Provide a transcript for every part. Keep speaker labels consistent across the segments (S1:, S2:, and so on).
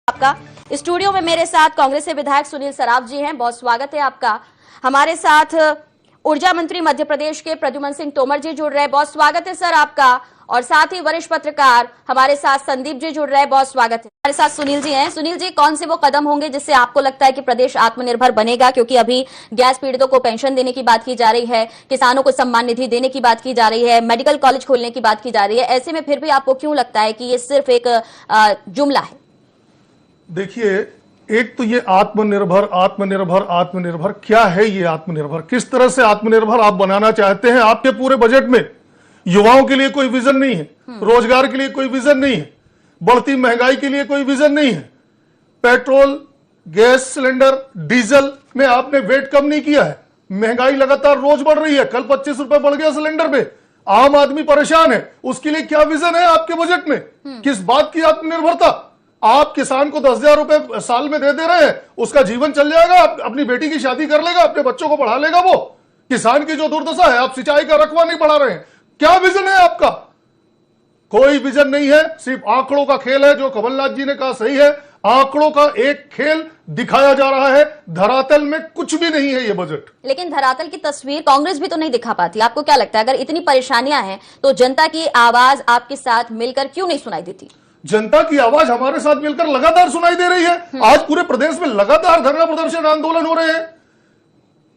S1: आपका स्टूडियो में मेरे साथ कांग्रेस से विधायक सुनील सराफ जी हैं। बहुत स्वागत है आपका। हमारे साथ ऊर्जा मंत्री मध्य प्रदेश के प्रद्युमन सिंह तोमर जी जुड़ रहे हैं। बहुत स्वागत है सर आपका। और साथ ही वरिष्ठ पत्रकार हमारे साथ संदीप जी जुड़ रहे हैं। बहुत स्वागत है। हमारे साथ सुनील जी हैं। सुनील जी, कौन से वो कदम होंगे जिससे आपको लगता है कि प्रदेश आत्मनिर्भर बनेगा? क्योंकि अभी गैस पीड़ितों को पेंशन देने की बात की जा रही है, किसानों को सम्मान निधि देने की बात की जा रही है, मेडिकल कॉलेज खोलने की बात की जा रही है। ऐसे में फिर भी आपको क्यों लगता है कि ये सिर्फ एक जुमला है?
S2: देखिए, एक तो ये आत्मनिर्भर आत्मनिर्भर आत्मनिर्भर क्या है? ये आत्मनिर्भर किस तरह से आत्मनिर्भर आप बनाना चाहते हैं? आपके पूरे बजट में युवाओं के लिए कोई विजन नहीं है, रोजगार के लिए कोई विजन नहीं है, बढ़ती महंगाई के लिए कोई विजन नहीं है। पेट्रोल, गैस सिलेंडर, डीजल में आपने वेट कम नहीं किया है। महंगाई लगातार रोज बढ़ रही है। कल 25 रुपए बढ़ गया सिलेंडर पे। आम आदमी परेशान है। उसके लिए क्या विजन है आपके बजट में? किस बात की आत्मनिर्भरता? आप किसान को 10,000 रुपए साल में दे रहे हैं, उसका जीवन चल जाएगा, अपनी बेटी की शादी कर लेगा, अपने बच्चों को पढ़ा लेगा। वो किसान की जो दुर्दशा है, आप सिंचाई का रकबा नहीं बढ़ा रहे हैं। क्या विजन है आपका? कोई विजन नहीं है। सिर्फ आंकड़ों का खेल है। जो कमलनाथ जी ने कहा सही है, आंकड़ों का एक खेल दिखाया जा रहा है। धरातल में कुछ भी नहीं है ये बजट।
S1: लेकिन धरातल की तस्वीर कांग्रेस भी तो नहीं दिखा पाती। आपको क्या लगता है, अगर इतनी परेशानियां हैं तो जनता की आवाज आपके साथ मिलकर क्यों नहीं सुनाई देती?
S2: जनता की आवाज हमारे साथ मिलकर लगातार सुनाई दे रही है। आज पूरे प्रदेश में लगातार धरना प्रदर्शन आंदोलन हो रहे हैं।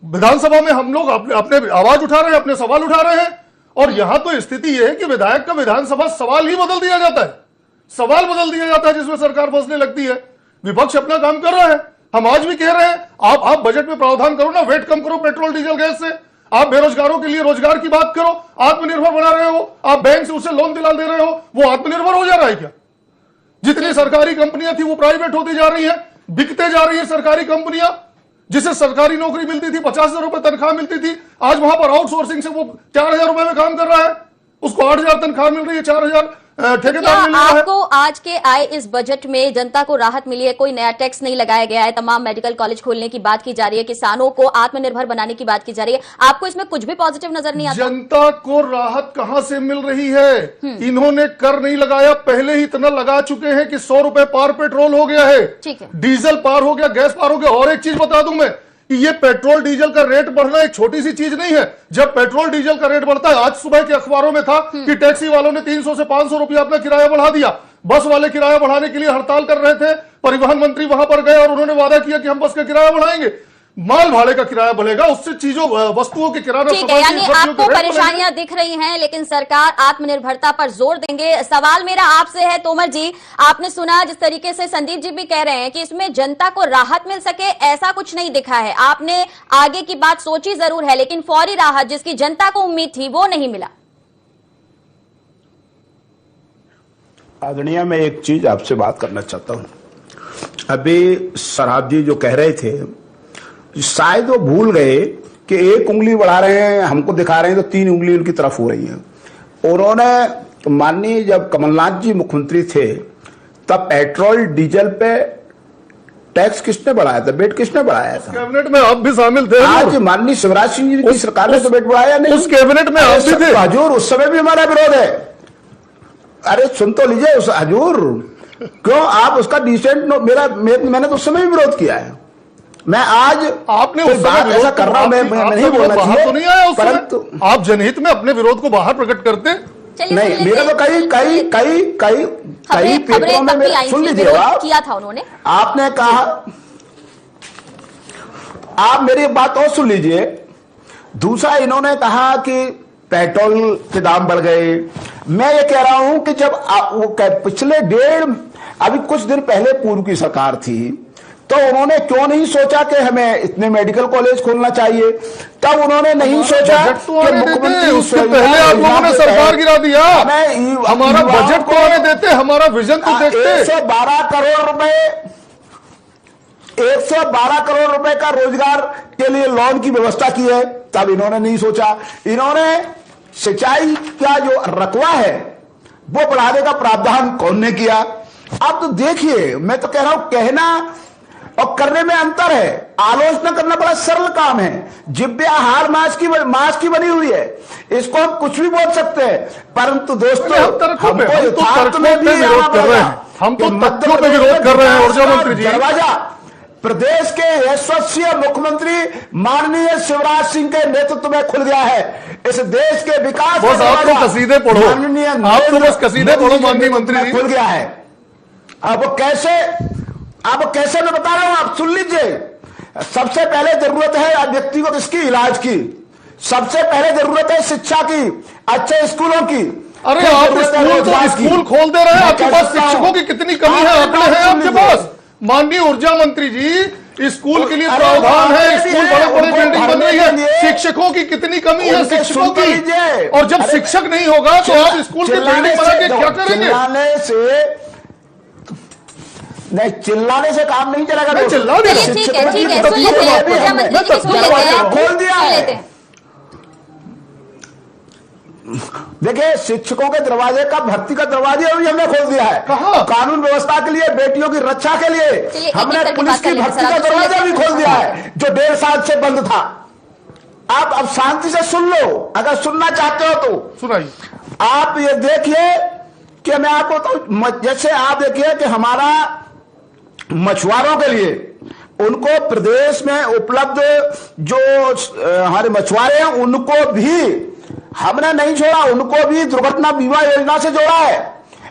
S2: विधानसभा में हम लोग अपने आवाज उठा रहे हैं, अपने सवाल उठा रहे हैं। और यहां तो स्थिति यह है कि विधायक का विधानसभा सवाल ही बदल दिया जाता है। सवाल बदल दिया जाता है जिसमें सरकार फंसने लगती है। विपक्ष अपना काम कर रहा है। हम आज भी कह रहे हैं, आप बजट में प्रावधान करो ना, वेट कम करो पेट्रोल डीजल गैस से। आप बेरोजगारों के लिए रोजगार की बात करो, आत्मनिर्भर बना रहे हो। आप बैंक से उसे लोन दिला दे रहे हो, वो आत्मनिर्भर हो जा रहा है क्या? जितनी सरकारी कंपनियां थी वो प्राइवेट होती जा रही है, बिकते जा रही है सरकारी कंपनियां। जिसे सरकारी नौकरी मिलती थी, 50,000 रुपए तनख्वाह मिलती थी, आज वहां पर आउटसोर्सिंग से वो 4,000 रुपए में काम कर रहा है। उसको 8,000 तनख्वाह मिल रही है, 4,000 ठेकेदार मिल रहा है।
S1: आपको आज के आए इस बजट में जनता को राहत मिली है? कोई नया टैक्स नहीं लगाया गया है, तमाम मेडिकल कॉलेज खोलने की बात की जा रही है, किसानों को आत्मनिर्भर बनाने की बात की जा रही है। आपको इसमें कुछ भी पॉजिटिव नजर नहीं आता?
S2: जनता को राहत कहां से मिल रही है? इन्होंने कर नहीं लगाया, पहले ही इतना लगा चुके हैं कि 100 रुपए पार पेट्रोल हो गया है,
S1: ठीक है,
S2: डीजल पार हो गया, गैस पार हो गया। और एक चीज बता दूं मैं कि ये पेट्रोल डीजल का रेट बढ़ना एक छोटी सी चीज नहीं है। जब पेट्रोल डीजल का रेट बढ़ता है, आज सुबह के अखबारों में था कि टैक्सी वालों ने 300 से 500 रुपया अपना किराया बढ़ा दिया। बस वाले किराया बढ़ाने के लिए हड़ताल कर रहे थे। परिवहन मंत्री वहां पर गए और उन्होंने वादा किया कि हम बस का किराया बढ़ाएंगे। माल भाड़े का किराया बढ़ेगा, उससे चीजों वस्तुओं के किराना
S1: ठीक है। यानी आपको परेशानियां दिख रही हैं, लेकिन सरकार आत्मनिर्भरता पर जोर देंगे। सवाल मेरा आपसे है तोमर जी, आपने सुना जिस तरीके से संदीप जी भी कह रहे हैं कि इसमें जनता को राहत मिल सके, ऐसा कुछ नहीं दिखा है। आपने आगे की बात सोची जरूर है, लेकिन फौरी राहत जिसकी जनता को उम्मीद थी वो नहीं मिला।
S3: आदरणीय, मैं एक चीज आपसे बात करना चाहता हूं। अभी सराफ जी जो कह रहे थे, शायद वो भूल गए कि एक उंगली बढ़ा रहे हैं, हमको दिखा रहे हैं तो 3 उंगली उनकी तरफ हो रही है। उन्होंने माननीय जब कमलनाथ जी मुख्यमंत्री थे तब पेट्रोल डीजल पे टैक्स किसने बढ़ाया था? वेट किसने बढ़ाया था?
S2: कैबिनेट में आप भी शामिल थे।
S3: आज माननीय शिवराज सिंह जी की सरकार ने तो वेट बढ़ाया नहीं।
S2: उस कैबिनेट में आप भी थे
S3: हजूर, उस समय भी हमारा विरोध है। अरे सुन तो लीजिए उस हजूर, क्यों आप उसका डिसेंट मैंने तो उस समय भी विरोध किया है। मैं आज
S2: आपने
S3: उस बात ऐसा कर रहा हूं, मैं नहीं बोलना चाहिए,
S2: तो नहीं आया उस
S3: परंतु
S2: आप जनहित में अपने विरोध को बाहर प्रकट करते
S3: नहीं। मेरा तो कई पेपरों में सुन लीजिए,
S1: किया था उन्होंने।
S3: आपने कहा, आप मेरी बात और सुन लीजिए। दूसरा, इन्होंने कहा कि पेट्रोल के दाम बढ़ गए। मैं ये कह रहा हूं कि जब वो पिछले अभी कुछ दिन पहले पूर्व की सरकार थी, तो उन्होंने क्यों नहीं सोचा कि हमें इतने मेडिकल कॉलेज खोलना चाहिए? तब उन्होंने नहीं सोचा कि मुख्यमंत्री
S2: उससे पहले आप लोगों ने सरकार गिरा दिया। हमारा बजट को आने देते, हमारा विजन तो देखते।
S3: 112 करोड़ रुपए का रोजगार के लिए लोन की व्यवस्था की है, तब इन्होंने नहीं सोचा। इन्होंने सिंचाई का जो रकबा है वो बढ़ाने का प्रावधान कौन ने किया? अब तो देखिए, मैं तो कह रहा हूं, कहना और करने में अंतर है। आलोचना करना बड़ा सरल काम है। जिब्या हार मांस की बनी हुई है, इसको हम कुछ भी बोल सकते हैं, परंतु दोस्तों हमको यथार्थ में भी आना पड़ेगा।
S2: हम तो
S3: कि मध्य
S2: तथ्यों पे
S3: प्रदेश
S2: विरोध
S3: में
S2: कर रहे हैं
S3: विकास
S2: ऊर्जा
S3: का
S2: मंत्री जी।
S3: दरवाजा प्रदेश के यशस्वी मुख्यमंत्री माननीय शिवराज सिंह के नेतृत्व में खुल गया है। इस देश के विकास का
S2: बस आप तो
S3: दरवाजा
S2: कसीदे पढ़ो,
S3: माननीय
S2: आप तो बस कसीदे पढ़ो माननीय मंत्री जी।
S3: खुल गया है। अब कैसे मैं बता रहा हूं, आप सुन लीजिए। सबसे पहले जरूरत है व्यक्ति को किसकी, इलाज की। सबसे पहले जरूरत है शिक्षा की, अच्छे स्कूलों की।
S2: अरे आप स्कूल खोल दे रहे हैं, आपके पास शिक्षकों की कितनी कमी है, आंकड़े हैं आपके पास। माननीय ऊर्जा मंत्री जी, स्कूल के लिए प्रावधान है, स्कूल बड़े बड़े बिल्डिंग बन रही है, शिक्षकों की कितनी कमी है शिक्षकों की। और जब शिक्षक नहीं होगा तो आप स्कूल की बिल्डिंग बना के क्या करेंगे?
S3: चिल्लाने से काम नहीं चलेगा।
S2: चिल्ला
S1: ठीक है, ठीक है, सुन लेते हैं ऊर्जा मंत्री जी की, सुन लेते हैं,
S3: खोल दिया
S1: सुन
S3: है।
S1: लेते हैं।
S3: देखिए, शिक्षकों के दरवाजे का, भर्ती का दरवाजे भी हमने खोल दिया है।
S2: कहाँ?
S3: कानून व्यवस्था के लिए, बेटियों की रक्षा के
S1: चलिए,
S3: लिए
S1: एक
S3: हमने
S1: एक करके
S3: पुलिस
S1: बात कर
S3: की
S1: लेंगे
S3: भर्ती
S1: सर,
S3: का
S1: आप सुन
S3: दरवाजा
S1: लेते
S3: भी
S1: हैं।
S3: खोल दिया है, जो 1.5 साल से बंद था। आप अब शांति से सुन लो, अगर सुनना चाहते हो तो
S2: सुनाइए।
S3: आप ये देखिए कि मैं आपको तो, जैसे आप देखिए कि हमारा मछुआरों के लिए, उनको प्रदेश में उपलब्ध जो हमारे मछुआरे हैं उनको भी हमने नहीं छोड़ा, उनको भी दुर्घटना बीमा योजना से जोड़ा है।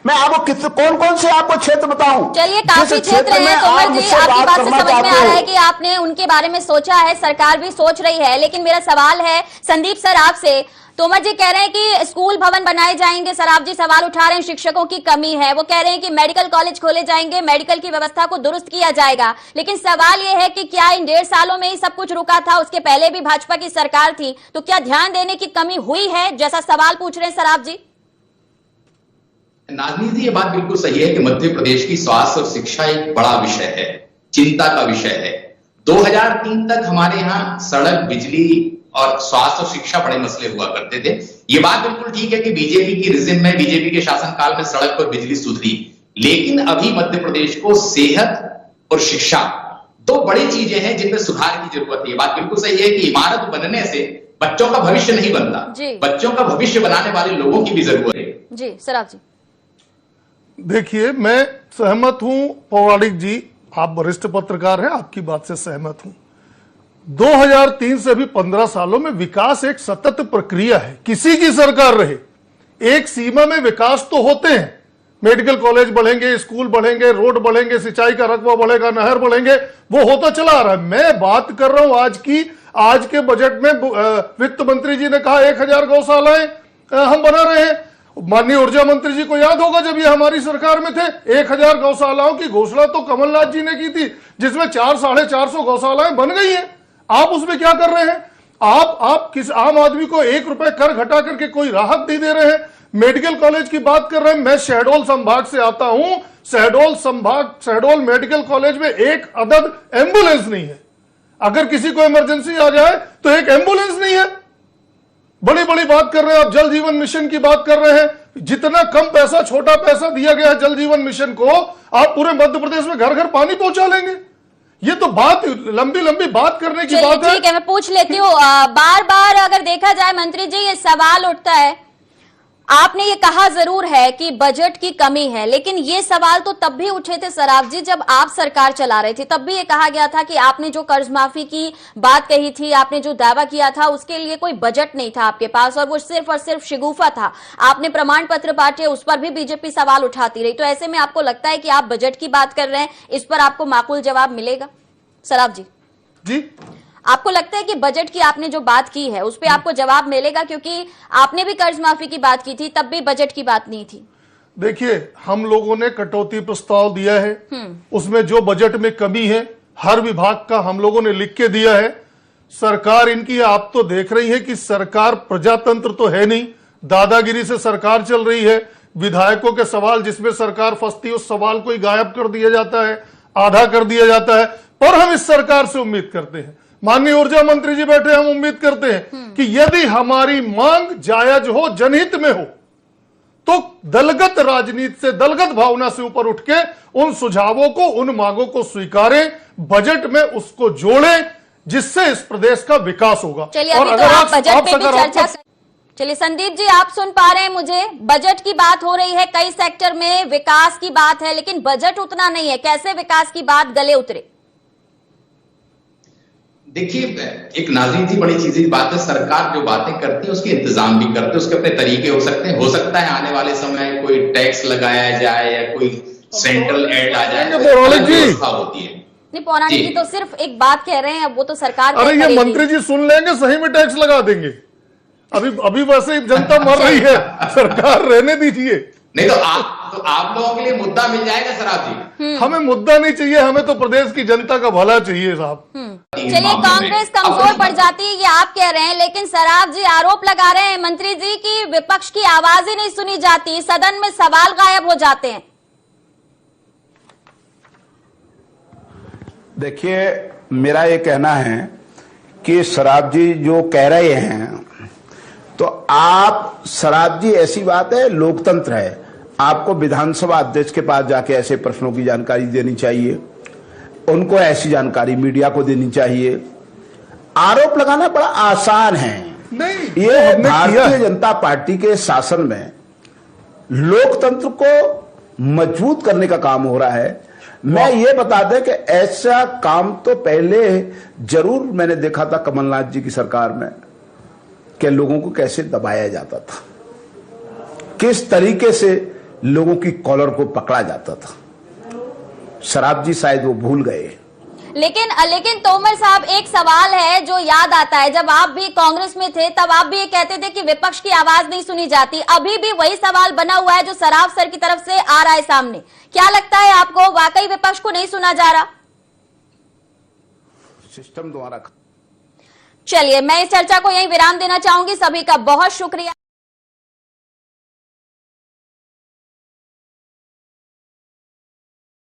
S3: मैं आपको कौन कौन से आपको क्षेत्र बताऊं?
S1: चलिए, काफी क्षेत्र है तोमर जी, आपकी बात से समझ में आ रहा है कि आपने उनके बारे में सोचा है, सरकार भी सोच रही है। लेकिन मेरा सवाल है संदीप सर आपसे। तोमर जी कह रहे हैं कि स्कूल भवन बनाए जाएंगे, सराफ जी सवाल उठा रहे हैं शिक्षकों की कमी है। वो कह रहे हैं कि मेडिकल कॉलेज खोले जाएंगे, मेडिकल की व्यवस्था को दुरुस्त किया जाएगा। लेकिन सवाल यह है कि क्या इन 1.5 सालों में ही सब कुछ रुका था? उसके पहले भी भाजपा की सरकार थी, तो क्या ध्यान देने की कमी हुई है, जैसा सवाल पूछ रहे हैं सराफ जी?
S4: नाज़नीन जी, ये बात बिल्कुल सही है कि मध्य प्रदेश की स्वास्थ्य और शिक्षा एक बड़ा विषय है, चिंता का विषय है। 2003 तक हमारे यहाँ सड़क, बिजली और स्वास्थ्य और शिक्षा बड़े मसले हुआ करते थे। ये बात बिल्कुल ठीक है कि बीजेपी की रिजिम में, बीजेपी के शासनकाल में सड़क और बिजली सुधरी, लेकिन अभी मध्य प्रदेश को सेहत और शिक्षा दो बड़ी चीजें हैं जिनमें सुधार की जरूरत है। ये बात बिल्कुल सही है कि इमारत बनने से बच्चों का भविष्य नहीं बनता, बच्चों का भविष्य बनाने वाले लोगों की भी जरूरत है।
S1: जी सराफ जी।
S2: देखिए, मैं सहमत हूं पौराणिक जी, आप वरिष्ठ पत्रकार हैं, आपकी बात से सहमत हूं। 2003 से भी 15 सालों में विकास एक सतत प्रक्रिया है, किसी की सरकार रहे, एक सीमा में विकास तो होते हैं। मेडिकल कॉलेज बढ़ेंगे, स्कूल बढ़ेंगे, रोड बढ़ेंगे, सिंचाई का रकबा बढ़ेगा, नहर बढ़ेंगे, वो होता चला आ रहा है। मैं बात कर रहा हूं आज के बजट में वित्त मंत्री जी ने कहा 1000 गौशालाएं हम बना रहे हैं। माननीय ऊर्जा मंत्री जी को याद होगा जब ये हमारी सरकार में थे, 1000 गौशालाओं की घोषणा तो कमलनाथ जी ने की थी, जिसमें 400-450 गौशालाएं बन गई हैं। आप उसमें क्या कर रहे हैं? आप किस आम आदमी को 1 रुपए कर घटा करके कोई राहत नहीं दे रहे हैं। मेडिकल कॉलेज की बात कर रहे हैं, मैं शहडोल संभाग से आता हूं, शहडोल मेडिकल कॉलेज में एक अदद एम्बुलेंस नहीं है। अगर किसी को इमरजेंसी आ जाए तो एक एम्बुलेंस नहीं है। बड़ी बड़ी बात कर रहे हैं आप, जल जीवन मिशन की बात कर रहे हैं। जितना कम पैसा, छोटा पैसा दिया गया है जल जीवन मिशन को, आप पूरे मध्य प्रदेश में घर घर पानी पहुंचा लेंगे। ये तो बात लंबी बात करने की बात है।
S1: ठीक है, मैं पूछ लेती हूँ। बार बार अगर देखा जाए मंत्री जी, ये सवाल उठता है, आपने ये कहा जरूर है कि बजट की कमी है, लेकिन ये सवाल तो तब भी उठे थे सराफ जी जब आप सरकार चला रहे थे। तब भी ये कहा गया था कि आपने जो कर्ज माफी की बात कही थी, आपने जो दावा किया था, उसके लिए कोई बजट नहीं था आपके पास, और वो सिर्फ और सिर्फ शिगुफा था। आपने प्रमाण पत्र बांटे, उस पर भी बीजेपी सवाल उठाती रही। तो ऐसे में आपको लगता है कि आप बजट की बात कर रहे हैं, इस पर आपको माकूल जवाब मिलेगा? सराफ जी जी, आपको लगता है कि बजट की आपने जो बात की है उस पे आपको जवाब मिलेगा? क्योंकि आपने भी कर्ज माफी की बात की थी, तब भी बजट की बात नहीं थी।
S2: देखिए, हम लोगों ने कटौती प्रस्ताव दिया है, उसमें जो बजट में कमी है हर विभाग का हम लोगों ने लिख के दिया है। सरकार इनकी आप तो देख रही है कि सरकार प्रजातंत्र तो है नहीं, दादागिरी से सरकार चल रही है। विधायकों के सवाल जिसमें सरकार फंसती है, उस सवाल को ही गायब कर दिया जाता है, आधा कर दिया जाता है। पर हम इस सरकार से उम्मीद करते हैं, माननीय ऊर्जा मंत्री जी बैठे, हम उम्मीद करते हैं कि यदि हमारी मांग जायज हो, जनहित में हो, तो दलगत राजनीति से, दलगत भावना से ऊपर उठ के उन सुझावों को, उन मांगों को स्वीकारें, बजट में उसको जोड़ें, जिससे इस प्रदेश का विकास होगा।
S1: और अगर आप बजट पे भी चर्चा चलिए संदीप जी, आप सुन पा रहे हैं मुझे? बजट की बात हो रही है, कई सेक्टर में विकास की बात है, लेकिन बजट उतना नहीं है। कैसे विकास की बात गले उतरे?
S4: देखिए, एक नाज़रीन बड़ी चीज की बात है, सरकार जो बातें करती है उसके इंतजाम भी करते हैं, उसके अपने तरीके हो सकते हैं। हो सकता है आने वाले समय कोई टैक्स लगाया जाए या कोई सेंट्रल एड आ जाए, व्यवस्था होती है।
S1: नहीं, पौराणिक जी तो सिर्फ एक बात कह रहे हैं, अब वो तो सरकार
S2: अरे ये मंत्री जी सुन लेंगे, सही में टैक्स लगा देंगे। अभी वैसे जनता मर रही है, सरकार रहने दीजिए।
S4: नहीं तो आप लोगों के लिए मुद्दा मिल जाएगा सराब जी।
S2: हमें मुद्दा नहीं चाहिए, हमें तो प्रदेश की जनता का भला चाहिए साहब।
S1: चलिए, कांग्रेस कमजोर पड़ जाती है ये आप कह रहे हैं, लेकिन सराफ जी आरोप लगा रहे हैं मंत्री जी की विपक्ष की आवाज ही नहीं सुनी जाती, सदन में सवाल गायब हो जाते हैं।
S3: देखिए, मेरा ये कहना है कि सराफ जी जो कह रहे हैं, तो आप सराफ जी, ऐसी बात है, लोकतंत्र है, आपको विधानसभा अध्यक्ष के पास जाके ऐसे प्रश्नों की जानकारी देनी चाहिए, उनको ऐसी जानकारी मीडिया को देनी चाहिए। आरोप लगाना बड़ा आसान है।
S2: नहीं,
S3: ये भारतीय जनता पार्टी के शासन में लोकतंत्र को मजबूत करने का काम हो रहा है। मैं ये बता दें कि ऐसा काम तो पहले जरूर मैंने देखा था कमलनाथ जी की सरकार में, कि लोगों को कैसे दबाया जाता था, किस तरीके से लोगों की कॉलर को पकड़ा जाता था। शराब जी शायद वो भूल गए।
S1: लेकिन तोमर साहब, एक सवाल है जो याद आता है, जब आप भी कांग्रेस में थे तब आप भी ये कहते थे कि विपक्ष की आवाज नहीं सुनी जाती। अभी भी वही सवाल बना हुआ है जो सराफ सर की तरफ से आ रहा है सामने। क्या लगता है आपको, वाकई विपक्ष को नहीं सुना जा रहा?
S3: सिस्टम द्वारा।
S1: चलिए, मैं इस चर्चा को यहीं विराम देना चाहूंगी। सभी का बहुत शुक्रिया।